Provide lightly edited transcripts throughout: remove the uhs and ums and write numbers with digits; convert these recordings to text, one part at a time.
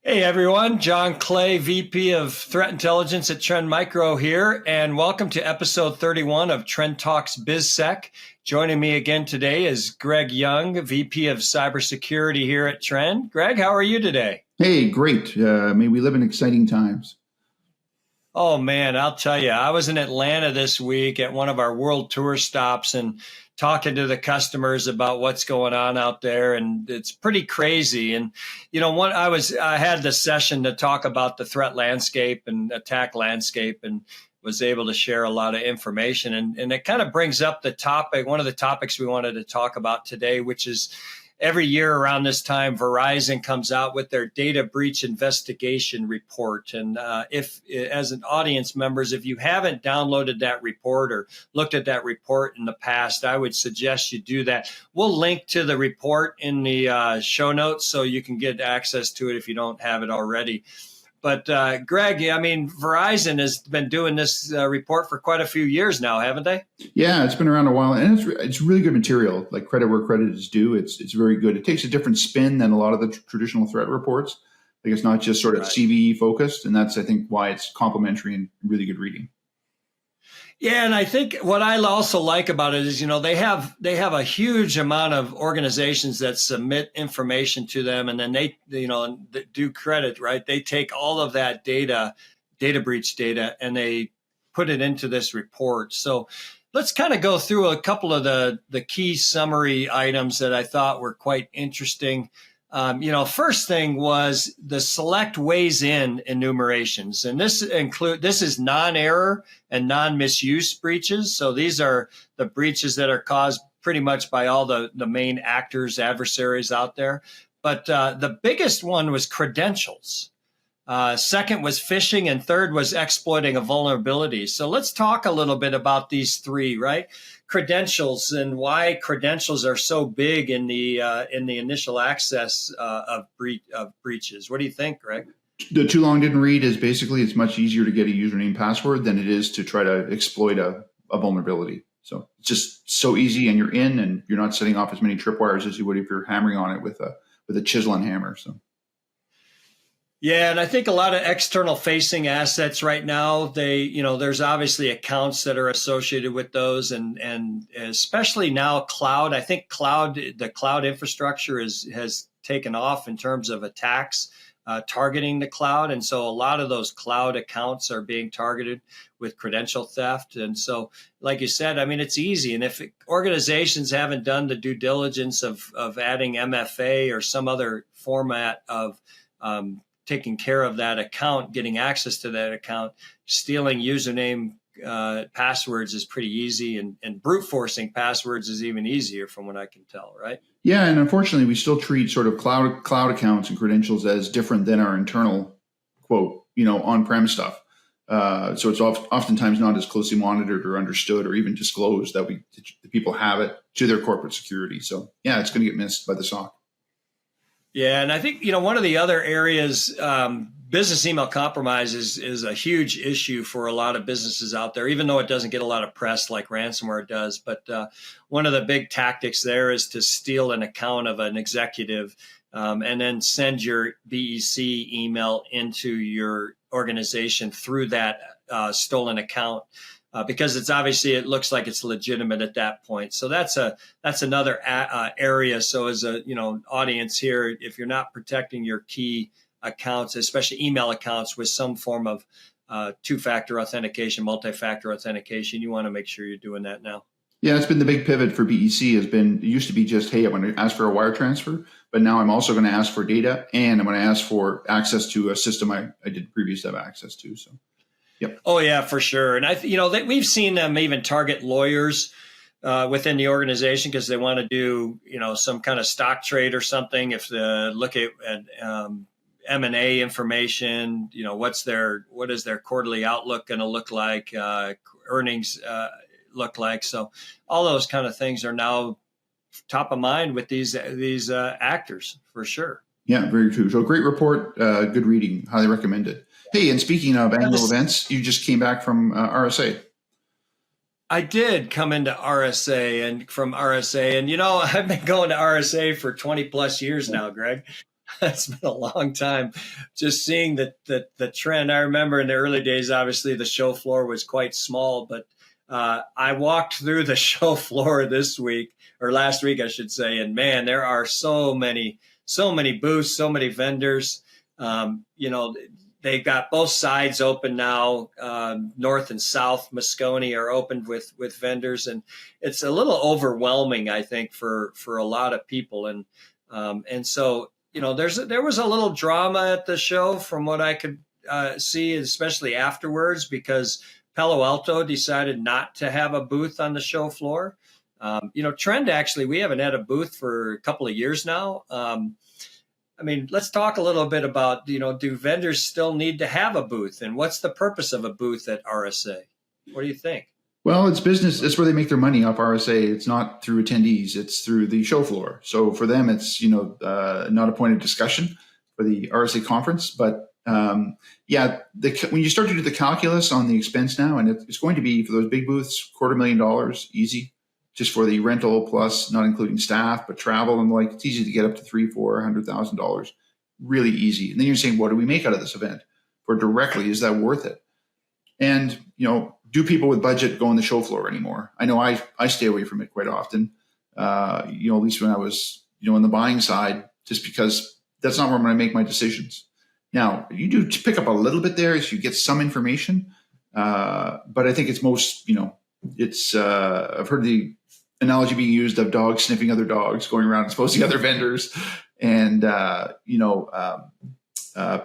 Hey everyone, Jon Clay, VP of Threat Intelligence at Trend Micro here, and welcome to episode 31 of Trend Talks BizSec. Joining me again today is Greg Young, VP of Cybersecurity here at Trend. Greg, how are you today? Hey, great. May we live in exciting times. Oh man, I'll tell you, I was in Atlanta this week at one of our world tour stops and talking to the customers about what's going on out there, and it's pretty crazy. And I had the session to talk about the threat landscape and attack landscape, and was able to share a lot of information. And it kind of brings up the topic, one of the topics we wanted to talk about today, which is every year around this time, Verizon comes out with their data breach investigation report. And if, as an audience members, if you haven't downloaded that report or looked at that report in the past, I would suggest you do that. We'll link to the report in the show notes so you can get access to it if you don't have it already. But Greg, I mean, Verizon has been doing this report for quite a few years now, haven't they? Yeah, it's been around a while, and it's really good material. Like credit where credit is due. It's very good. It takes a different spin than a lot of the traditional threat reports. Like it's not just sort of CVE focused, and that's I think why it's complimentary and really good reading. Yeah, and I think what I also like about it is, they have a huge amount of organizations that submit information to them, and then they do credit, right? They take all of that data breach data, and they put it into this report. So let's kind of go through a couple of the key summary items that I thought were quite interesting. First thing was the select weighs in enumerations, and this is non-error and non-misuse breaches. So these are the breaches that are caused pretty much by all the main actors, adversaries out there. But the biggest one was credentials. Second was phishing, and third was exploiting a vulnerability. So let's talk a little bit about these three, right? Credentials and why credentials are so big in the initial access of breaches. What do you think, Greg? The too long didn't read is basically it's much easier to get a username password than it is to try to exploit a vulnerability. So it's just so easy, and you're in, and you're not setting off as many tripwires as you would if you're hammering on it with a chisel and hammer. So. Yeah, and I think a lot of external facing assets right now, there's obviously accounts that are associated with those, and especially now cloud. I think the cloud infrastructure has taken off in terms of attacks targeting the cloud. And so a lot of those cloud accounts are being targeted with credential theft. And so, like you said, I mean, it's easy. And if organizations haven't done the due diligence of adding MFA or some other format of taking care of that account, getting access to that account, stealing username passwords is pretty easy, and brute forcing passwords is even easier from what I can tell, right? Yeah, and unfortunately, we still treat sort of cloud accounts and credentials as different than our internal, quote, on-prem stuff. So it's oftentimes not as closely monitored or understood or even disclosed that the people have it to their corporate security. So yeah, it's going to get missed by the SOC. Yeah, and I think, one of the other areas, business email compromise is a huge issue for a lot of businesses out there, even though it doesn't get a lot of press like ransomware does. But one of the big tactics there is to steal an account of an executive and then send your BEC email into your organization through that stolen account. Because it looks like it's legitimate at that point. So that's another area. So as a audience here, if you're not protecting your key accounts, especially email accounts with some form of two-factor authentication, multi-factor authentication, you want to make sure you're doing that now. Yeah, it's been the big pivot for BEC. It used to be just, hey, I'm going to ask for a wire transfer, but now I'm also going to ask for data, and I'm going to ask for access to a system I didn't previously have access to. So. Yep. Oh yeah, for sure. And we've seen them even target lawyers within the organization because they want to do, some kind of stock trade or something. If they look at M&A information, what is their quarterly outlook going to look like, earnings look like. So all those kind of things are now top of mind with these actors for sure. Yeah, very true. So great report, good reading, highly recommend it. Hey, and speaking of annual events, you just came back from RSA. I did come into RSA and from RSA, and I've been going to RSA for 20 plus years now, Greg. It's been a long time just seeing the trend. I remember in the early days, obviously the show floor was quite small, but I walked through the show floor this week or last week, I should say, and man, there are so many booths, so many vendors. You know, they've got both sides open now. North and South Moscone are opened with vendors, and it's a little overwhelming, I think, for a lot of people. And so, you know, there was a little drama at the show from what I could see, especially afterwards, because Palo Alto decided not to have a booth on the show floor. You know, Trend, actually, we haven't had a booth for a couple of years now. I mean, let's talk a little bit about, you know, do vendors still need to have a booth, and what's the purpose of a booth at RSA? What do you think? Well, it's business. That's where they make their money off RSA. It's not through attendees. It's through the show floor. So for them, it's, you know, not a point of discussion for the RSA conference. But yeah, when you start to do the calculus on the expense now, and it's going to be for those big booths, $250,000 easy, just for the rental plus, not including staff, but travel and like, it's easy to get up to $300,000-$400,000, really easy. And then you're saying, what do we make out of this event? For directly, is that worth it? And, you know, do people with budget go on the show floor anymore? I know I stay away from it quite often, you know, at least when I was, you know, on the buying side, just because that's not where I'm going to make my decisions. Now, you do pick up a little bit there as you get some information, but I think it's most, you know, it's, I've heard the analogy being used of dogs sniffing other dogs, going around exposing other vendors, and, you know,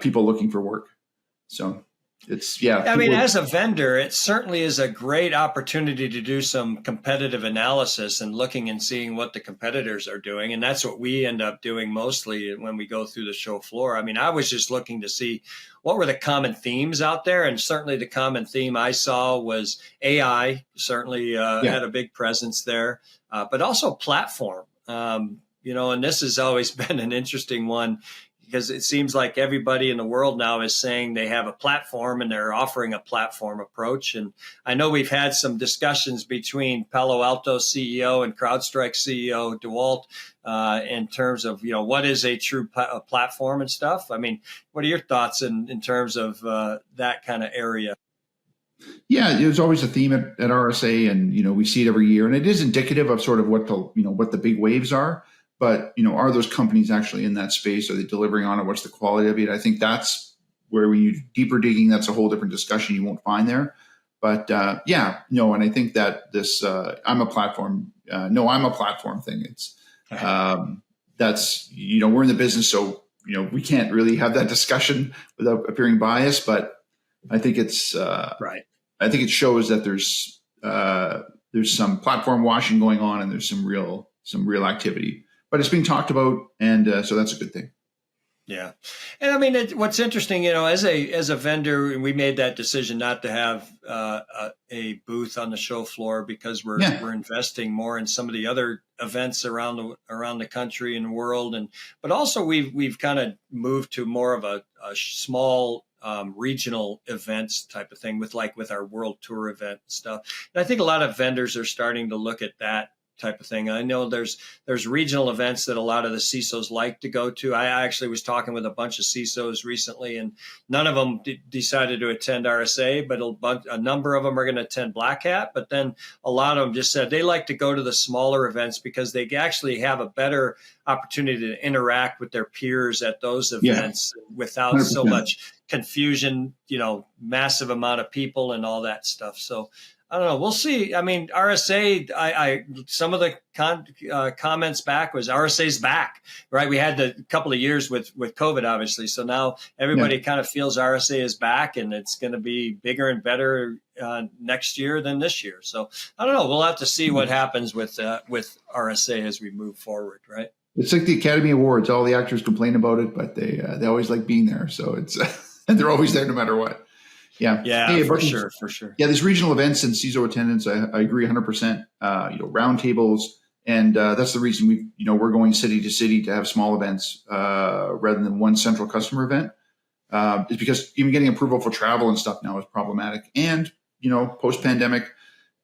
people looking for work. So it's, yeah. I mean, as a vendor, it certainly is a great opportunity to do some competitive analysis and looking and seeing what the competitors are doing. And that's what we end up doing mostly when we go through the show floor. I mean, I was just looking to see what were the common themes out there. And certainly the common theme I saw was AI, certainly had a big presence there, but also platform. You know, and this has always been an interesting one, because it seems like everybody in the world now is saying they have a platform and they're offering a platform approach. And I know we've had some discussions between Palo Alto CEO and CrowdStrike CEO DeWalt in terms of, you know, what is a true platform and stuff. I mean, what are your thoughts in terms of that kind of area? Yeah, there's always a theme at RSA, and, you know, we see it every year, and it is indicative of sort of what the, you know, what the big waves are. But, you know, are those companies actually in that space? Are they delivering on it? What's the quality of it? I think that's where, when you deeper digging, that's a whole different discussion you won't find there. But yeah, no, and I think that this I'm a platform thing. It's that's, you know, we're in the business, so, you know, we can't really have that discussion without appearing biased. But I think it's right. I think it shows that there's some platform washing going on, and there's some real activity. But it's being talked about, and so that's a good thing. Yeah, and I mean, what's interesting, you know, as a vendor, we made that decision not to have a booth on the show floor because we're investing more in some of the other events around the country and world, but also we've kind of moved to more of a small regional events type of thing with our world tour event and stuff. And I think a lot of vendors are starting to look at that type of thing. I know there's regional events that a lot of the CISOs like to go to. I actually was talking with a bunch of CISOs recently, and none of them decided to attend RSA, but a number of them are going to attend Black Hat. But then a lot of them just said they like to go to the smaller events because they actually have a better opportunity to interact with their peers at those events without 100%. So much confusion, you know, massive amount of people and all that stuff. So I don't know. We'll see. I mean, RSA, some of the comments back was RSA's back, right? We had a couple of years with COVID, obviously. So now everybody kind of feels RSA is back, and it's going to be bigger and better next year than this year. So I don't know. We'll have to see what happens with RSA as we move forward, right? It's like the Academy Awards. All the actors complain about it, but they always like being there. So it's and they're always there no matter what. Yeah. Yeah, for sure. Yeah, these regional events and CISO attendance, I agree 100%. You know, roundtables, and that's the reason we're going city to city to have small events rather than one central customer event. Is because even getting approval for travel and stuff now is problematic. And, you know, post-pandemic,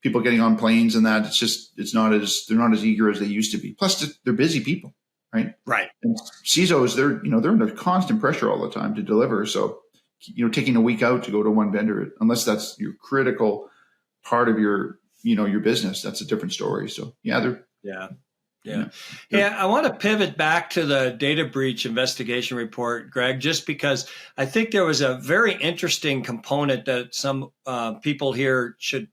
people getting on planes and that, they're not as eager as they used to be. Plus, they're busy people. right? Right. And CISOs, they're under constant pressure all the time to deliver. So, taking a week out to go to one vendor, unless that's your critical part of your business, that's a different story. So Yeah. Yeah, I want to pivot back to the data breach investigation report, Greg, just because I think there was a very interesting component that some people here should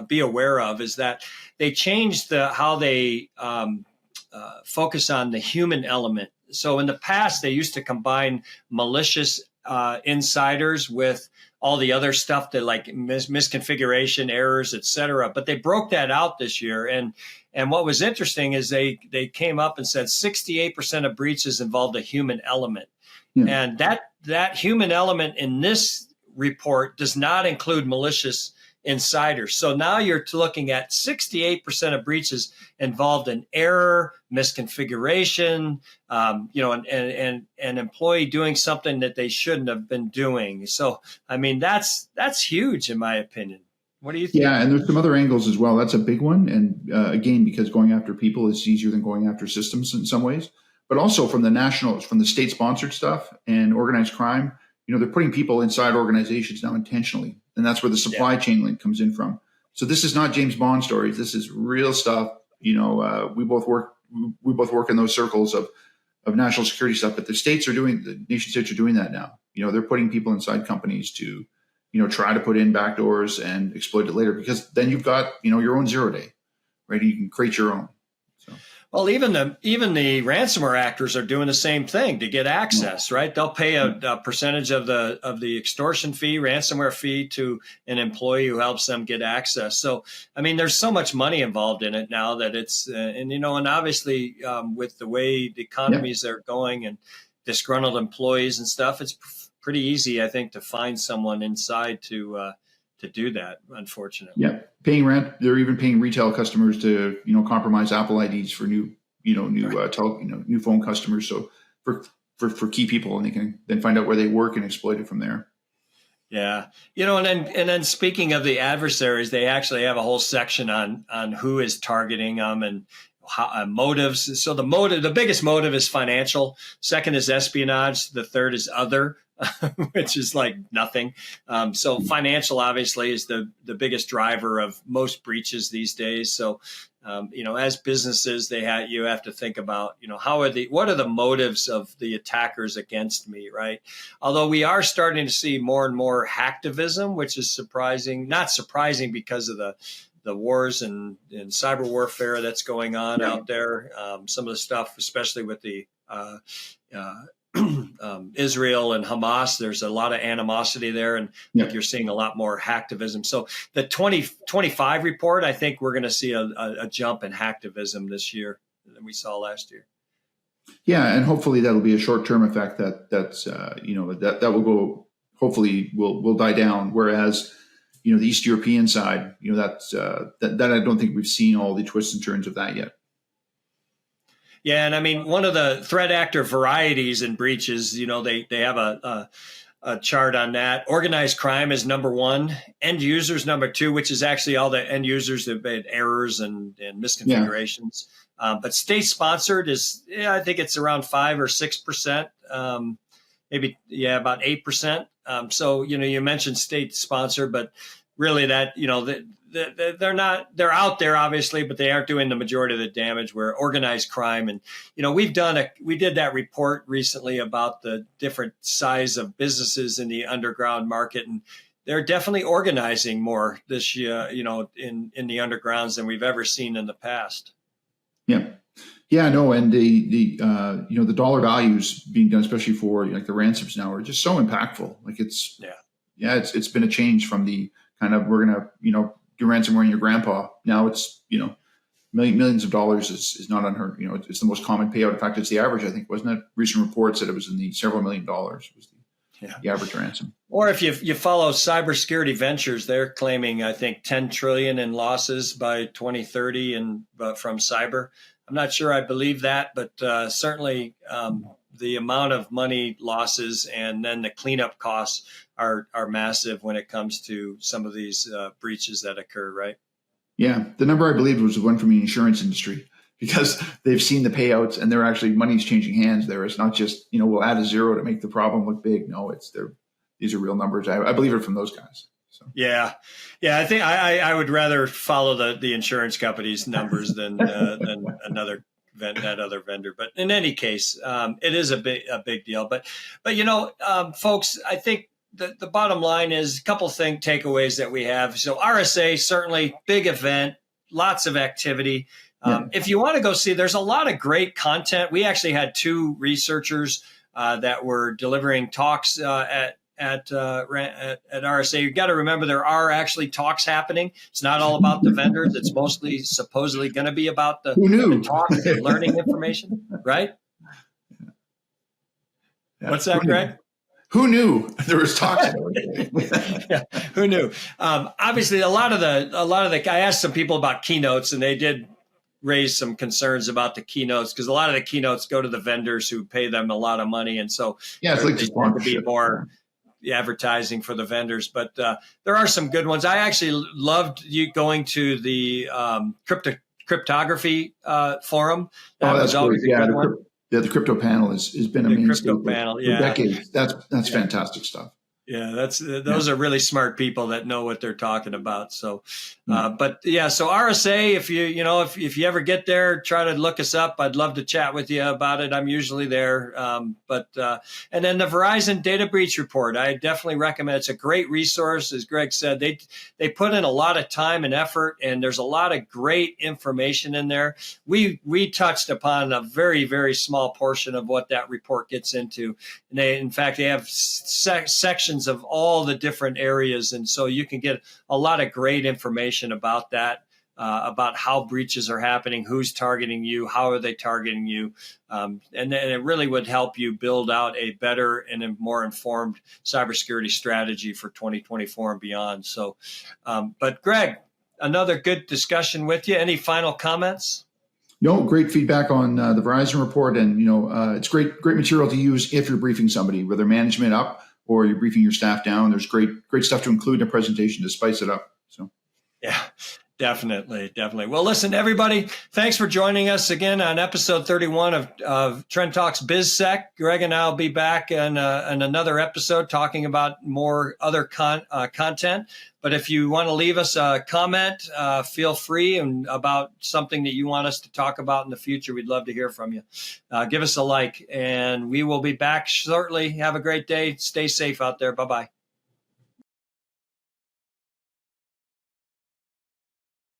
be aware of, is that they changed how they focus on the human element. So in the past, they used to combine malicious insiders with all the other stuff that like misconfiguration, errors, et cetera. But they broke that out this year. And what was interesting is they came up and said 68% of breaches involved a human element. Yeah. And that human element in this report does not include malicious insiders. So now you're looking at 68% of breaches involved in error, misconfiguration, and an employee doing something that they shouldn't have been doing. So, I mean, that's huge in my opinion. What do you think? Yeah, and there's some other angles as well. That's a big one. And again, because going after people is easier than going after systems in some ways, but also from the state-sponsored stuff and organized crime, they're putting people inside organizations now intentionally. And that's where the supply chain link comes in from. So this is not James Bond stories. This is real stuff. We both work in those circles of national security stuff, but the nation states are doing that now. They're putting people inside companies to, try to put in backdoors and exploit it later, because then you've got, your own 0 day, right? You can create your own. So. Well, even the ransomware actors are doing the same thing to get access, right? They'll pay a percentage of the extortion fee, ransomware fee, to an employee who helps them get access. So, I mean, there's so much money involved in it now that it's, and obviously with the way the economies are going and disgruntled employees and stuff, it's pretty easy, I think, to find someone inside to do that, unfortunately. Yeah, paying rent. They're even paying retail customers to, compromise Apple IDs for new phone customers. So for key people, and they can then find out where they work and exploit it from there. Yeah, and then speaking of the adversaries, they actually have a whole section on who is targeting them and how, motives. So the biggest motive is financial. Second is espionage. The third is other, which is like nothing. So financial obviously is the biggest driver of most breaches these days. So, as businesses, you have to think about, what are the motives of the attackers against me, right? Although we are starting to see more and more hacktivism, which is not surprising because of the wars and cyber warfare that's going on out there. Some of the stuff, especially with the Israel and Hamas, there's a lot of animosity there, and I think you're seeing a lot more hacktivism. So the 2025 report, I think we're going to see a jump in hacktivism this year than we saw last year. Yeah, and hopefully that'll be a short-term effect that will go. Hopefully will die down. Whereas the East European side, that I don't think we've seen all the twists and turns of that yet. Yeah, and I mean, one of the threat actor varieties in breaches, they have a chart on that. Organized crime is number one, end users number two, which is actually all the end users that made errors and misconfigurations. But state sponsored is, I think it's around 5 or 6%, maybe about 8%. So you mentioned state sponsored, but really that they're out there obviously, but they aren't doing the majority of the damage. Where organized crime, and we did that report recently about the different size of businesses in the underground market, and they're definitely organizing more this year, in the undergrounds than we've ever seen in the past. Yeah, no, and the dollar values being done, especially for like the ransoms now, are just so impactful. Like it's been a change from the kind of, we're gonna do ransomware in your grandpa. Now it's millions of dollars is not unheard. It's the most common payout. In fact, it's the average. I think, wasn't it? Recent reports said it was in the several $1 million was the average ransom. Or if you follow Cybersecurity Ventures, they're claiming, I think, 10 trillion in losses by 2030 from cyber. I'm not sure I believe that, but certainly the amount of money losses and then the cleanup costs are massive when it comes to some of these breaches that occur, right? Yeah, the number I believed was the one from the insurance industry. because they've seen the payouts and they're actually money's changing hands there. It's not just, we'll add a zero to make the problem look big. No, these are real numbers. I believe it from those guys. So. Yeah. I think I would rather follow the insurance company's numbers than that other vendor. But in any case, it is a big deal. But folks, I think the bottom line is a couple takeaways that we have. So RSA, certainly big event, lots of activity. If you want to go see, there's a lot of great content. We actually had 2 researchers that were delivering talks at RSA. You got to remember there are actually talks happening. It's not all about the vendors. It's mostly supposedly going to be about the talks and learning information, right? Yeah. What's that, Greg? Who knew there was talks? Yeah, who knew? Obviously, a lot of the. I asked some people about keynotes, and they did raise some concerns about the keynotes because a lot of the keynotes go to the vendors who pay them a lot of money, and so it's like they tend to be more advertising for the vendors. But there are some good ones. I actually loved you going to the cryptography forum. That was always a good one. The crypto panel has been a mainstay for decades. That's fantastic stuff. Yeah, those are really smart people that know what they're talking about. So, so RSA, if you ever get there, try to look us up. I'd love to chat with you about it. I'm usually there. And then the Verizon Data Breach Report, I definitely recommend. It's a great resource. As Greg said, they put in a lot of time and effort, and there's a lot of great information in there. We touched upon a very, very small portion of what that report gets into. And in fact, they have sections of all the different areas. And so you can get a lot of great information about that, about how breaches are happening, who's targeting you, how are they targeting you. And it really would help you build out a better and a more informed cybersecurity strategy for 2024 and beyond. So, but Greg, another good discussion with you. Any final comments? No, great feedback on the Verizon report. And, it's great material to use if you're briefing somebody, whether management up or you're briefing your staff down. There's great stuff to include in a presentation to spice it up. So, yeah, definitely. Well, listen, everybody, thanks for joining us again on episode 31 of Trend Talks BizSec. Greg and I will be back in another episode talking about more other content. But if you want to leave us a comment, feel free, and about something that you want us to talk about in the future, we'd love to hear from you. Give us a like, and we will be back shortly. Have a great day. Stay safe out there. Bye-bye.